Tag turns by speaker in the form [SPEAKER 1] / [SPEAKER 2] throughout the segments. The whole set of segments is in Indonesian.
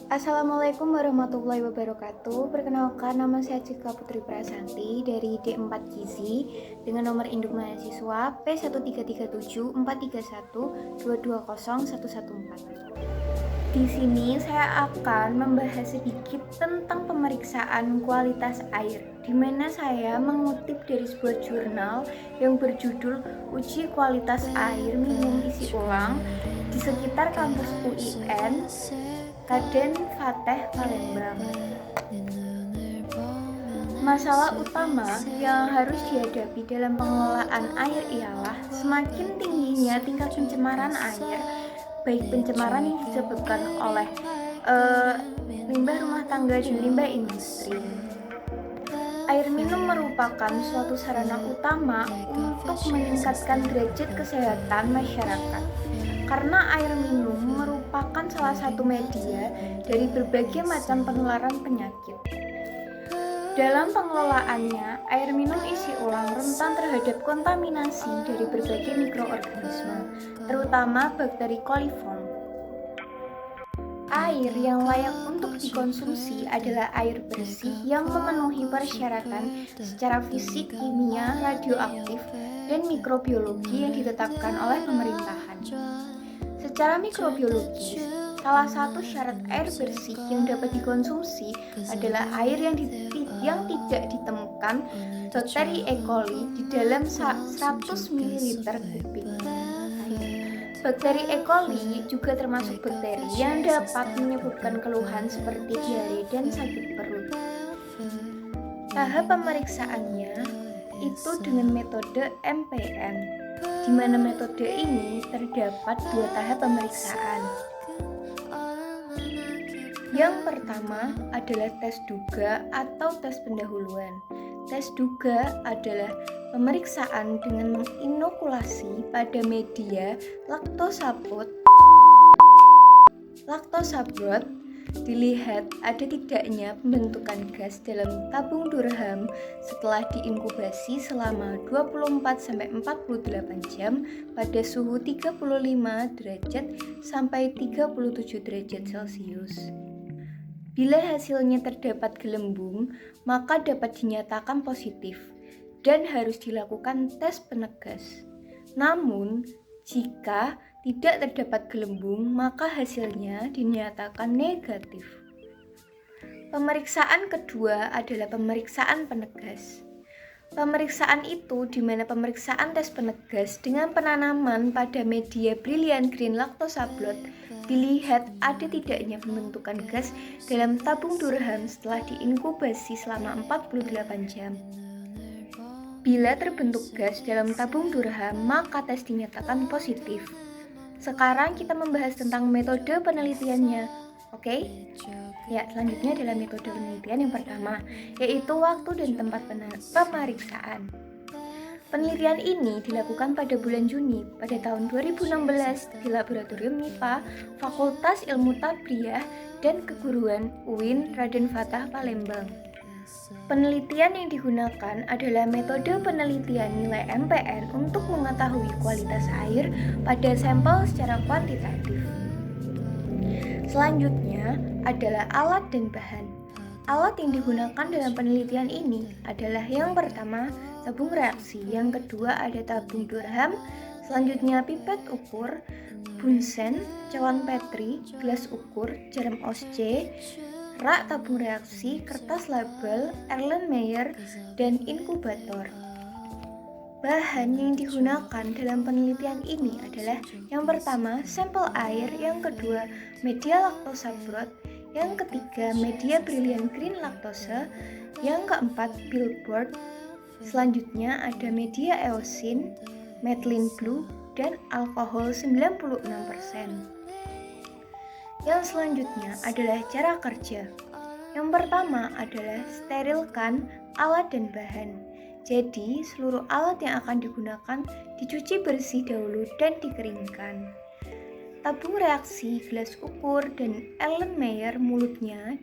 [SPEAKER 1] Assalamualaikum warahmatullahi wabarakatuh. Perkenalkan, nama saya Cika Putri Prasanti dari D4 Gizi dengan nomor induk mahasiswa P13374320114. Di sini saya akan membahas sedikit tentang pemeriksaan kualitas air, di mana saya mengutip dari sebuah jurnal yang berjudul Uji Kualitas Air Minum Isi Ulang di sekitar kampus UIN Raden Fateh Palembang. Masalah utama yang harus dihadapi dalam pengelolaan air ialah semakin tingginya tingkat pencemaran air, baik pencemaran yang disebabkan oleh limbah rumah tangga dan limbah industri. Air minum merupakan suatu sarana utama untuk meningkatkan derajat kesehatan masyarakat. Karena air minum merupakan salah satu media dari berbagai macam penularan penyakit. Dalam pengelolaannya, air minum isi ulang rentan terhadap kontaminasi dari berbagai mikroorganisme, terutama bakteri coliform. Air yang layak untuk dikonsumsi adalah air bersih yang memenuhi persyaratan secara fisik, kimia, radioaktif, dan mikrobiologi yang ditetapkan oleh pemerintahan. Secara mikrobiologis, salah satu syarat air bersih yang dapat dikonsumsi adalah air yang tidak ditemukan bakteri E. coli di dalam 100 ml kubik. Bakteri E. coli juga termasuk bakteri yang dapat menyebabkan keluhan seperti diare dan sakit perut. Tahap pemeriksaannya itu dengan metode MPN, di mana metode ini terdapat 2 tahap pemeriksaan. Yang pertama adalah tes duga atau tes pendahuluan. Tes duga adalah pemeriksaan dengan menginokulasi pada media laktosaprot. Dilihat ada tidaknya pembentukan gas dalam tabung Durham setelah diinkubasi selama 24-48 jam pada suhu 35 derajat sampai 37 derajat Celcius. Bila hasilnya terdapat gelembung, maka dapat dinyatakan positif dan harus dilakukan tes penegas. Namun, jika tidak terdapat gelembung, maka hasilnya dinyatakan negatif. Pemeriksaan kedua adalah pemeriksaan penegas. Pemeriksaan itu di mana pemeriksaan tes penegas dengan penanaman pada media Brilliant Green Lactosablot dilihat ada tidaknya pembentukan gas dalam tabung Durham setelah diinkubasi selama 48 jam. Bila terbentuk gas dalam tabung Durham, maka tes dinyatakan positif. Sekarang kita membahas tentang metode penelitiannya. Oke? Ya, selanjutnya adalah metode penelitian yang pertama, yaitu waktu dan tempat pemeriksaan. Penelitian ini dilakukan pada bulan Juni pada tahun 2016 di Laboratorium MIPA Fakultas Ilmu Tabriyah dan Keguruan UIN Raden Fateh Palembang. Penelitian yang digunakan adalah metode penelitian nilai MPN untuk mengetahui kualitas air pada sampel secara kuantitatif. Selanjutnya adalah alat dan bahan. Alat yang digunakan dalam penelitian ini adalah yang pertama, tabung reaksi, yang kedua ada tabung Durham, selanjutnya pipet ukur, Bunsen, cawan Petri, gelas ukur, jarum Osce, rak tabung reaksi, kertas label, Erlenmeyer, dan inkubator. Bahan yang digunakan dalam penelitian ini adalah yang pertama, sampel air, yang kedua, media laktosaprot, yang ketiga, media Brilliant Green Lactose, yang keempat, billboard. Selanjutnya ada media eosin, methylene blue, dan alkohol 96%. Yang selanjutnya adalah cara kerja. Yang pertama adalah sterilkan alat dan bahan. Jadi, seluruh alat yang akan digunakan dicuci bersih dahulu dan dikeringkan. Tabung reaksi, gelas ukur, dan Erlenmeyer mulutnya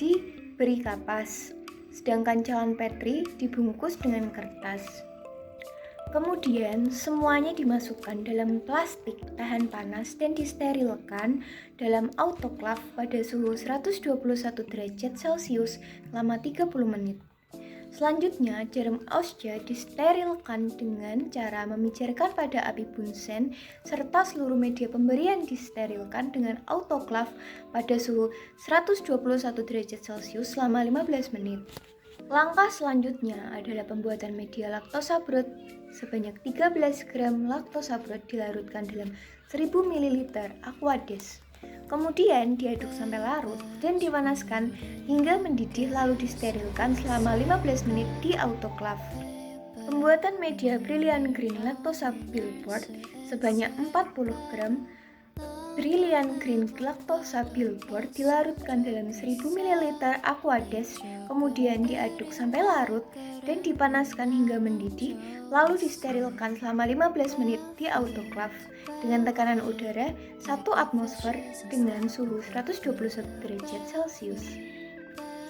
[SPEAKER 1] diberi kapas, sedangkan cawan Petri dibungkus dengan kertas. Kemudian semuanya dimasukkan dalam plastik tahan panas dan disterilkan dalam autoklaf pada suhu 121 derajat Celcius selama 30 menit. Selanjutnya, jarum ausja disterilkan dengan cara memijarkan pada api bunsen serta seluruh media pemberian disterilkan dengan autoklaf pada suhu 121 derajat Celcius selama 15 menit. Langkah selanjutnya adalah pembuatan media laktosa broth. Sebanyak 13 gram laktosa broth dilarutkan dalam 1000 ml Aquades. Kemudian diaduk sampai larut dan dipanaskan hingga mendidih lalu disterilkan selama 15 menit di autoklaf. Pembuatan media Brilliant Green Lactosa Billboard sebanyak 40 gram Brilliant Green Lactosa Billboard dilarutkan dalam 1000 ml Aquades, kemudian diaduk sampai larut dan dipanaskan hingga mendidih, lalu disterilkan selama 15 menit di autoklaf dengan tekanan udara 1 atmosfer dengan suhu 121 derajat Celcius.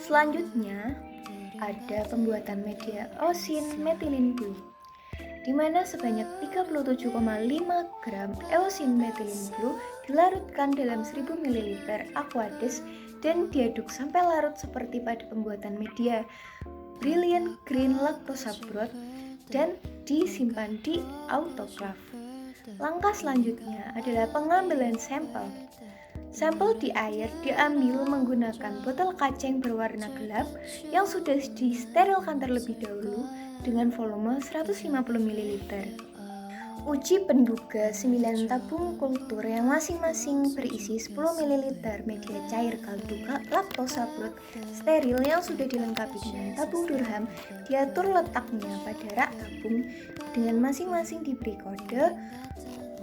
[SPEAKER 1] Selanjutnya, ada pembuatan media Eosin Methylene Blue, di mana sebanyak 37,5 gram Eosin Methylene Blue dilarutkan dalam 1000 ml Aquades dan diaduk sampai larut seperti pada pembuatan media Brilliant Green Lactosa Broth dan disimpan di autoklaf. Langkah selanjutnya adalah pengambilan sampel. Sampel di air diambil menggunakan botol kaca yang berwarna gelap yang sudah disterilkan terlebih dahulu dengan volume 150 ml. Uji penduga 9 tabung kultur yang masing-masing berisi 10 ml media cair kaldu laktosa broth steril yang sudah dilengkapi dengan tabung Durham diatur letaknya pada rak tabung dengan masing-masing diberi kode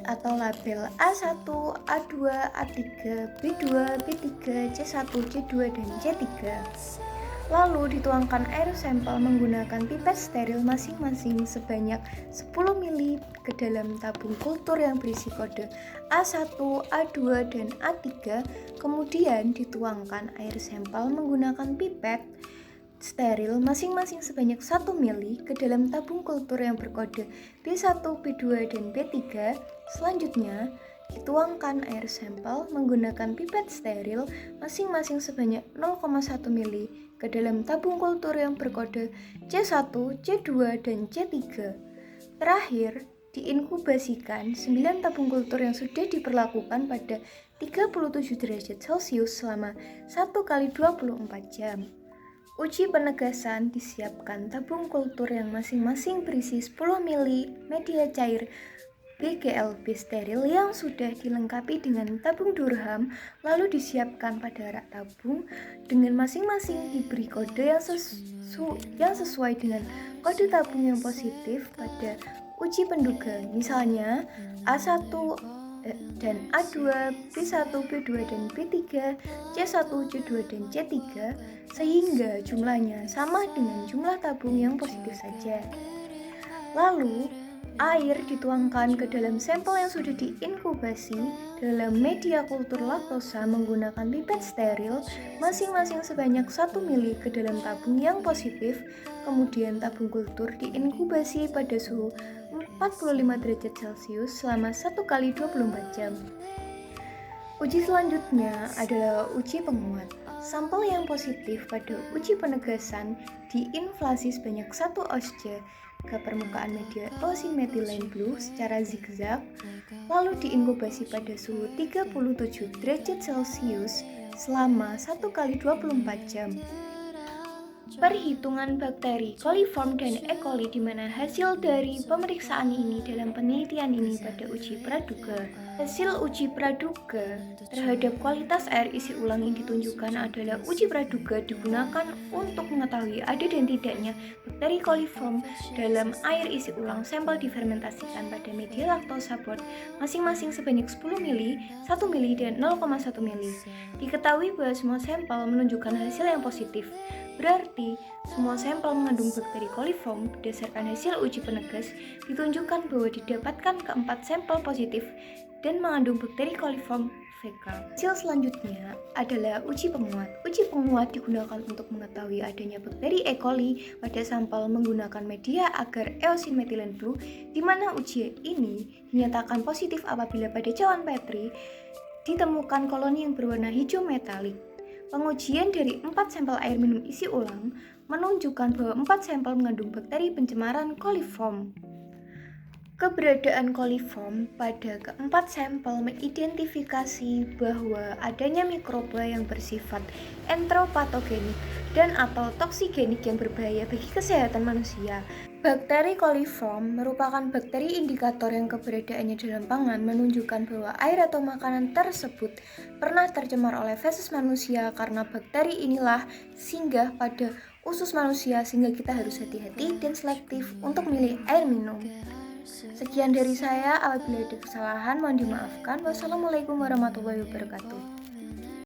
[SPEAKER 1] atau label A1, A2, A3, B2, B3, C1, C2, dan C3. Lalu dituangkan air sampel menggunakan pipet steril masing-masing sebanyak 10 ml ke dalam tabung kultur yang berisi kode A1, A2, dan A3. Kemudian dituangkan air sampel menggunakan pipet steril masing-masing sebanyak 1 ml ke dalam tabung kultur yang berkode B1, B2, dan B3. Selanjutnya, dituangkan air sampel menggunakan pipet steril masing-masing sebanyak 0,1 ml ke dalam tabung kultur yang berkode C1, C2, dan C3. Terakhir, diinkubasikan 9 tabung kultur yang sudah diperlakukan pada 37 derajat Celcius selama 1 kali 24 jam. Uji penegasan disiapkan tabung kultur yang masing-masing berisi 10 ml media cair BGLB steril yang sudah dilengkapi dengan tabung Durham, lalu disiapkan pada rak tabung dengan masing-masing diberi kode yang sesuai dengan kode tabung yang positif pada uji penduga, misalnya A1 dan A2, B1, B2, dan B3, C1, C2, dan C3, sehingga jumlahnya sama dengan jumlah tabung yang positif saja. Lalu, air dituangkan ke dalam sampel yang sudah diinkubasi dalam media kultur laktosa menggunakan pipet steril masing-masing sebanyak 1 ml ke dalam tabung yang positif. Kemudian tabung kultur diinkubasi pada suhu 45 derajat Celcius selama 1 kali 24 jam. Uji selanjutnya adalah uji penguat. Sampel yang positif pada uji penegasan diinflasi sebanyak 1 oz ke permukaan media Eosin Methylene Blue secara zigzag, lalu diinkubasi pada suhu 37 derajat Celcius selama 1 kali 24 jam. Perhitungan bakteri coliform dan E. coli di mana hasil dari pemeriksaan ini dalam penelitian ini pada uji praduga. Hasil uji praduga terhadap kualitas air isi ulang yang ditunjukkan adalah uji praduga digunakan untuk mengetahui ada dan tidaknya bakteri coliform dalam air isi ulang sampel difermentasikan pada media laktosa broth masing-masing sebanyak 10 ml, 1 ml, dan 0,1 ml. Diketahui bahwa semua sampel menunjukkan hasil yang positif. Berarti, semua sampel mengandung bakteri coliform. Berdasarkan hasil uji penegas, ditunjukkan bahwa didapatkan keempat sampel positif dan mengandung bakteri coliform fekal. Hasil selanjutnya adalah uji penguat. Uji penguat digunakan untuk mengetahui adanya bakteri E. coli pada sampel menggunakan media agar eosin metilen blue, di mana uji ini dinyatakan positif apabila pada cawan Petri ditemukan koloni yang berwarna hijau metalik. Pengujian dari 4 sampel air minum isi ulang menunjukkan bahwa 4 sampel mengandung bakteri pencemaran coliform. Keberadaan coliform pada keempat sampel mengidentifikasi bahwa adanya mikroba yang bersifat entropatogenik dan atau toksigenik yang berbahaya bagi kesehatan manusia. Bakteri coliform merupakan bakteri indikator yang keberadaannya dalam pangan menunjukkan bahwa air atau makanan tersebut pernah tercemar oleh feses manusia, karena bakteri inilah singgah pada usus manusia sehingga kita harus hati-hati dan selektif untuk memilih air minum. Sekian dari saya, apabila ada kesalahan mohon dimaafkan. Wassalamualaikum warahmatullahi wabarakatuh.